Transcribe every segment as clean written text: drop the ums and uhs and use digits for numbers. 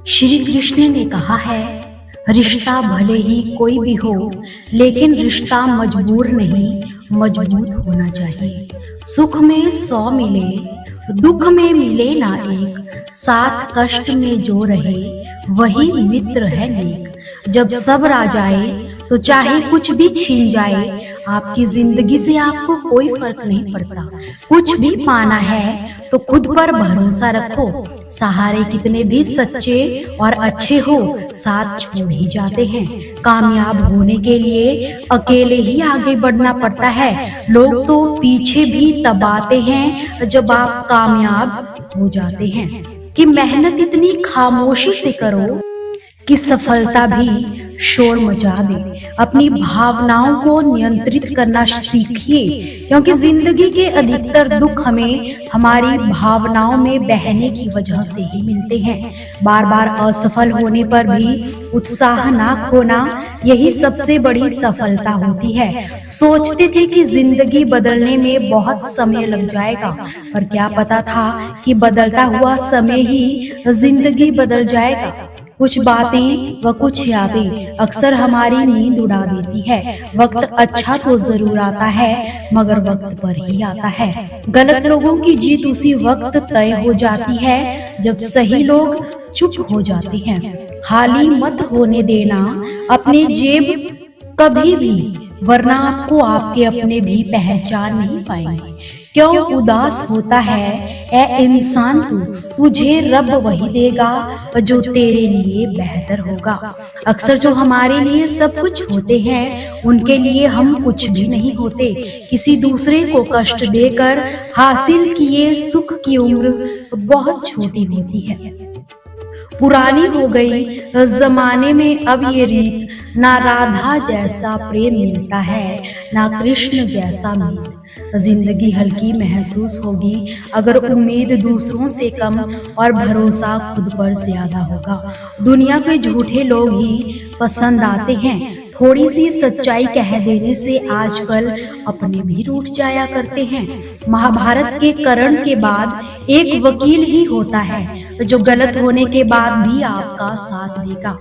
श्री कृष्ण ने कहा है, रिश्ता भले ही कोई भी हो, लेकिन रिश्ता मजबूर नहीं, मजबूत होना चाहिए। सुख में 100 मिले, दुख में मिले ना एक, साथ कष्ट में जो रहे, वही मित्र है नेक। जब सब आ जाए तो चाहे कुछ भी छीन जाए, आपकी जिंदगी से आपको कोई फर्क नहीं पड़ता। कुछ भी पाना है तो खुद पर भरोसा रखो। सहारे कितने भी सच्चे और अच्छे हो, साथ छोड़ ही जाते हैं। कामयाब होने के लिए अकेले ही आगे बढ़ना पड़ता है। लोग तो पीछे भी तब आते हैं जब आप कामयाब हो जाते हैं। कि मेहनत इतनी खामोशी से करो कि सफलता भी शोर मचा दे। अपनी भावनाओं को नियंत्रित करना सीखिए, क्योंकि जिंदगी के अधिकतर दुख हमें हमारी भावनाओं में बहने की वजह से ही मिलते हैं। बार बार असफल होने पर भी उत्साह ना खोना, यही सबसे बड़ी सफलता होती है। सोचते थे कि जिंदगी बदलने में बहुत समय लग जाएगा, पर क्या पता था कि बदलता हुआ समय ही जिंदगी बदल जाएगा। कुछ बातें व कुछ यादें अक्सर हमारी नींद उड़ा देती है। वक्त अच्छा तो जरूर आता है, मगर वक्त पर ही आता है। गलत लोगों की जीत उसी वक्त तय हो जाती है जब सही लोग चुप हो जाते हैं। खाली मत होने देना अपने जेब कभी भी, वरना आपको आपके अपने भी पहचान नहीं पाएंगे। क्यों उदास होता है ए इंसान तू, तुझे रब वही देगा जो तेरे लिए बेहतर होगा। अक्सर जो हमारे लिए सब कुछ होते हैं, उनके लिए हम कुछ भी नहीं होते। किसी दूसरे को कष्ट देकर हासिल किए सुख की उम्र बहुत छोटी होती है। पुरानी हो गई जमाने में अब ये रीत, ना राधा जैसा प्रेम मिलता है, ना कृष्ण जैसा मीत। जिंदगी हल्की महसूस होगी अगर उम्मीद दूसरों से कम और भरोसा खुद पर ज्यादा होगा। दुनिया के झूठे लोग ही पसंद आते हैं। थोड़ी सी सच्चाई कह देने से आजकल अपने भी रूठ जाया करते हैं। महाभारत के कर्ण के बाद एक वकील ही होता है जो गलत होने के बाद भी आपका साथ देगा।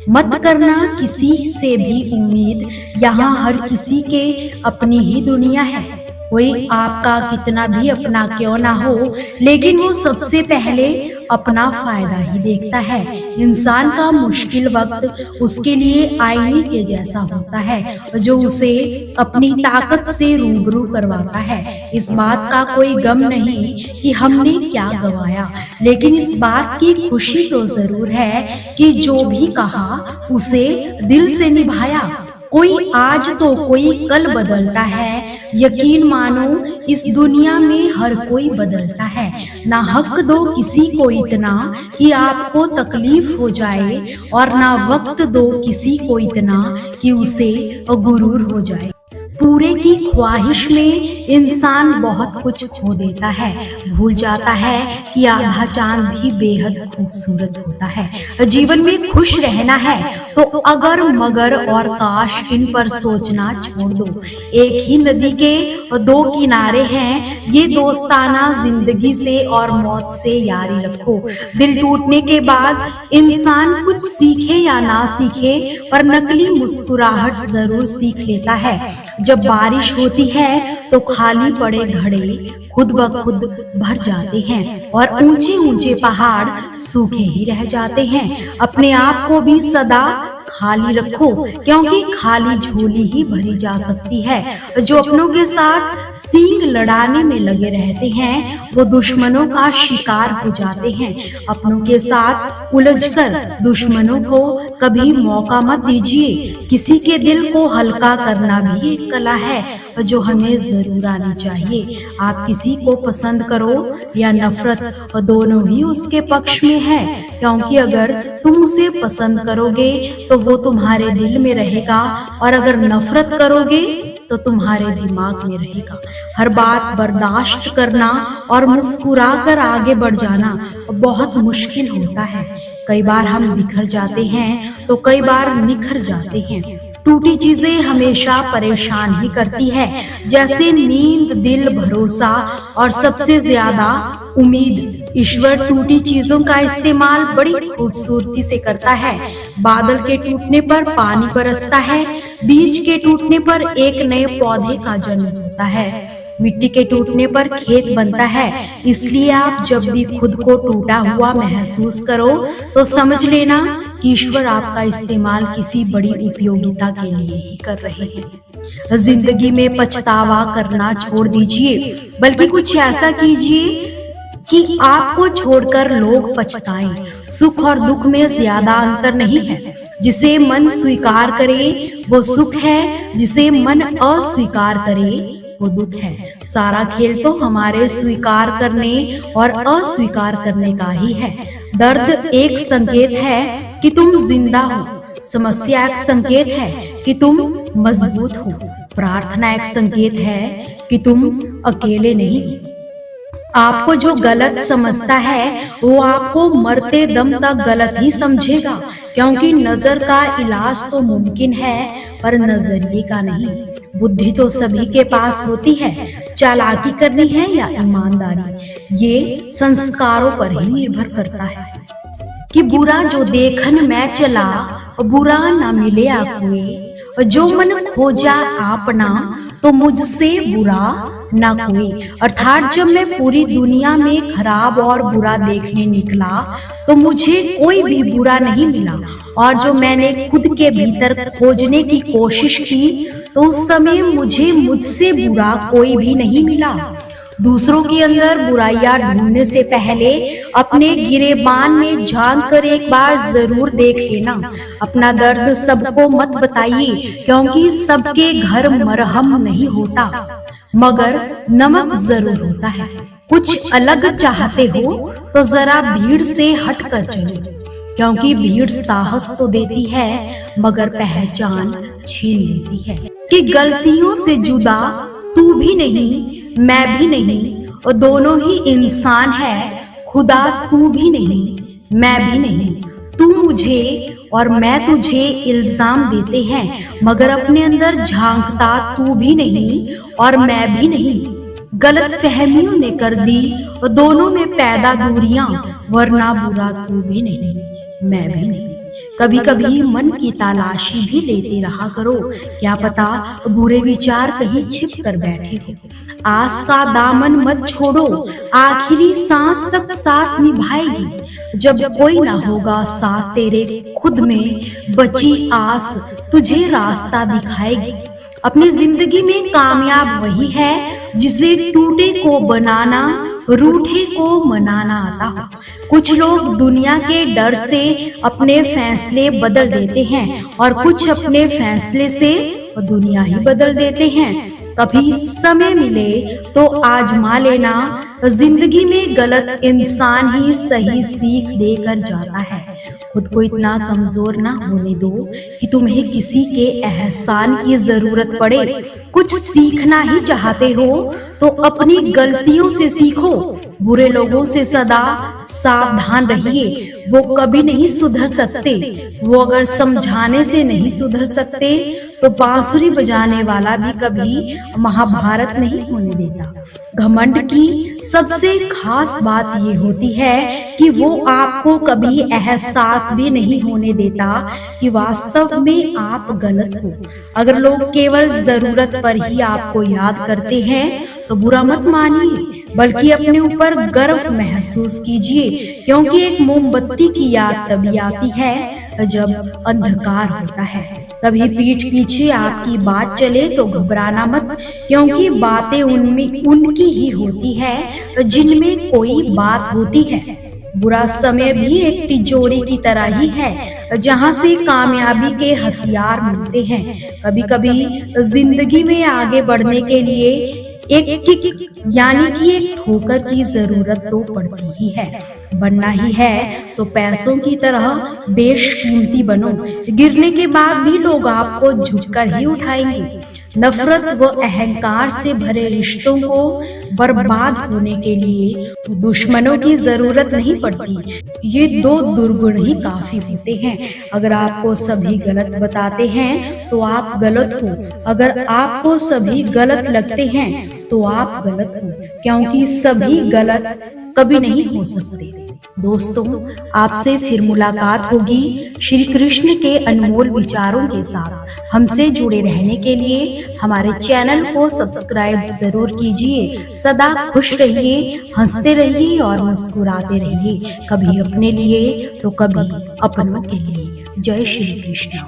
मत करना किसी से भी उम्मीद, यहाँ हर किसी के अपनी ही दुनिया है। कोई आपका कितना भी अपना क्यों ना हो, लेकिन वो सबसे पहले अपना फायदा ही देखता है। इंसान का मुश्किल वक्त उसके लिए आईने के जैसा होता है, जो उसे अपनी ताकत से रूबरू करवाता है। इस बात का कोई गम नहीं कि हमने क्या गंवाया, लेकिन इस बात की खुशी तो जरूर है कि जो भी कहा उसे दिल से निभाया। कोई आज तो कोई कल बदलता है, यकीन मानो इस दुनिया में हर कोई बदलता है। ना हक दो किसी को इतना कि आपको तकलीफ हो जाए, और ना वक्त दो किसी को इतना कि उसे गुरूर हो जाए। पूरे की ख्वाहिश में इंसान बहुत कुछ खो देता है, भूल जाता है कि आधा चांद भी बेहद खूबसूरत होता है। जीवन में खुश रहना है तो अगर मगर और काश इन पर सोचना छोड़ दो। एक ही नदी के 2 किनारे हैं, ये दोस्ताना जिंदगी से और मौत से यारी रखो। दिल टूटने के बाद इंसान कुछ सीखे या ना सीखे, पर नकली मुस्कुराहट जरूर सीख लेता है। जब बारिश होती है तो खाली पड़े घड़े खुद ब खुद भर जाते हैं, और ऊंचे ऊंचे पहाड़ सूखे ही रह जाते हैं। अपने आप को भी सदा खाली रखो, क्योंकि खाली झोली ही भरी जा सकती है। जो अपनों के साथ सींग लड़ाने में लगे रहते हैं, वो दुश्मनों का शिकार हो जाते हैं। अपनों के साथ उलझकर दुश्मनों को कभी मौका मत दीजिए। किसी के दिल को हल्का करना भी एक कला है, जो हमें जरूर आनी चाहिए। आप किसी को पसंद करो या नफरत, दोनों ही उसके पक्ष में है, क्योंकि अगर तुम उसे पसंद करोगे तो वो तुम्हारे दिल में रहेगा, और अगर नफरत करोगे तो तुम्हारे दिमाग में रहेगा। हर बात बर्दाश्त करना और मुस्कुराकर आगे बढ़ जाना बहुत मुश्किल होता है। कई बार हम बिखर जाते हैं तो कई बार निखर जाते हैं। टूटी चीजें हमेशा परेशान ही करती है, जैसे नींद, दिल, भरोसा और सबसे ज्यादा उम्मीद। ईश्वर टूटी चीजों का इस्तेमाल बड़ी खूबसूरती से करता है। बादल के टूटने पर पानी बरसता है, बीज के टूटने पर एक नए पौधे का जन्म होता है, मिट्टी के टूटने पर खेत बनता है। इसलिए आप जब भी खुद को टूटा हुआ महसूस करो तो समझ लेना कि ईश्वर आपका इस्तेमाल किसी बड़ी उपयोगिता के लिए ही कर रहे हैं। जिंदगी में पछतावा करना छोड़ दीजिए, बल्कि कुछ ऐसा कीजिए कि आपको छोड़कर लोग पछताएं। सुख और दुख में ज्यादा अंतर नहीं है। जिसे मन स्वीकार करे वो सुख है, जिसे मन अस्वीकार करे वो दुख है। सारा खेल तो हमारे स्वीकार करने और अस्वीकार करने का ही है। दर्द एक संकेत है कि तुम जिंदा हो, समस्या एक संकेत है कि तुम मजबूत हो, प्रार्थना एक संकेत है कि तुम अकेले नहीं। आपको जो गलत समझता है वो आपको मरते दम तक गलत ही समझेगा, क्योंकि नजर का इलाज तो मुमकिन है पर नजरिए का नहीं। बुद्धि तो सभी के पास होती है, चालाकी करनी है या ईमानदारी, ये संस्कारों पर ही निर्भर करता है। कि बुरा जो देखन मैं चला, बुरा न मिले कोई, जो मन खोजा आपना, तो मुझसे बुरा ना कोई। अर्थात जब मैं पूरी दुनिया में खराब और बुरा देखने निकला तो मुझे कोई भी बुरा नहीं मिला, और जो मैंने खुद के भीतर खोजने की कोशिश की तो उस समय मुझे मुझसे बुरा कोई भी नहीं मिला। दूसरों के अंदर बुराइयां ढूंढने से पहले अपने गिरेबान में झांक कर एक बार जरूर देख लेना। अपना दर्द सबको मत बताइए, क्योंकि सबके घर मरहम नहीं होता, मगर नमक जरूर होता है। कुछ अलग चाहते हो तो जरा भीड़ से हट कर चलो, क्योंकि भीड़ साहस तो देती है मगर पहचान छीन लेती है। कि गलतियों से जुदा तू भी नहीं, मैं भी नहीं, और दोनों ही इंसान है। खुदा तू भी नहीं, मैं भी नहीं, तू मुझे और मैं तुझे इल्जाम देते हैं, मगर अपने अंदर झांकता तू भी नहीं और मैं भी नहीं। गलत फहमियों ने कर दी और दोनों में पैदा दूरियां, वरना बुरा तू भी नहीं, मैं भी नहीं। कभी कभी मन की तलाशी भी लेते रहा करो, क्या पता बुरे विचार कहीं छिप कर बैठे हो। आस का दामन मत छोड़ो, आखिरी सांस तक साथ निभाएगी। जब कोई ना होगा साथ तेरे, खुद में बची आस तुझे रास्ता दिखाएगी। अपनी जिंदगी में कामयाब वही है जिसे टूटे को बनाना, रूठे को मनाना आता हो। कुछ लोग दुनिया के डर से अपने फैसले बदल देते हैं और कुछ अपने फैसले से दुनिया ही बदल देते हैं। कभी समय मिले तो आजमा लेना, जिंदगी में गलत इंसान ही सही सीख देकर जाता है। खुद को इतना कमजोर ना होने दो कि तुम्हें किसी के एहसान की जरूरत पड़े। कुछ सीखना ही चाहते हो तो अपनी गलतियों से सीखो। बुरे लोगों से सदा सावधान रहिए, वो कभी नहीं सुधर सकते। वो अगर समझाने से नहीं सुधर सकते तो बांसुरी बजाने वाला भी कभी महाभारत नहीं होने देता। घमंड की सबसे खास बात ये होती है कि वो आपको कभी एहसास भी नहीं होने देता कि वास्तव में आप गलत हो। अगर लोग केवल जरूरत पर ही आपको याद करते हैं तो बुरा मत मानिए, बल्कि अपने ऊपर गर्व महसूस कीजिए, क्योंकि एक मोमबत्ती की याद तभी आती है जब अंधकार होता है। कभी पीठ पीछे आपकी बात चले तो घबराना मत, क्योंकि बातें उनमें उनकी ही होती है जिनमें कोई बात होती है। बुरा समय भी एक तिजोरी की तरह ही है जहां से कामयाबी के हथियार मिलते हैं। कभी कभी जिंदगी में आगे बढ़ने के लिए एक किक यानी कि एक ठोकर की जरूरत तो पड़ती ही है। बनना ही है तो पैसों की तरह बेशकीमती बनो। गिरने के बाद भी लोग आपको झुककर ही उठाएंगे। नफरत व अहंकार से भरे रिश्तों को बर्बाद होने के लिए दुश्मनों की जरूरत नहीं पड़ती। ये दो दुर्गुण ही काफी होते हैं। अगर आपको सभी गलत बताते हैं तो आप गलत हो, अगर आपको सभी गलत लगते हैं तो आप गलत हो, क्योंकि सभी गलत कभी नहीं हो सकते। दोस्तों, आपसे फिर मुलाकात होगी श्री कृष्ण के अनमोल विचारों के साथ। हमसे जुड़े रहने के लिए हमारे चैनल को सब्सक्राइब जरूर कीजिए। सदा खुश रहिए, हंसते रहिए और मुस्कुराते रहिए, कभी अपने लिए तो कभी अपनों के लिए। जय श्री कृष्ण।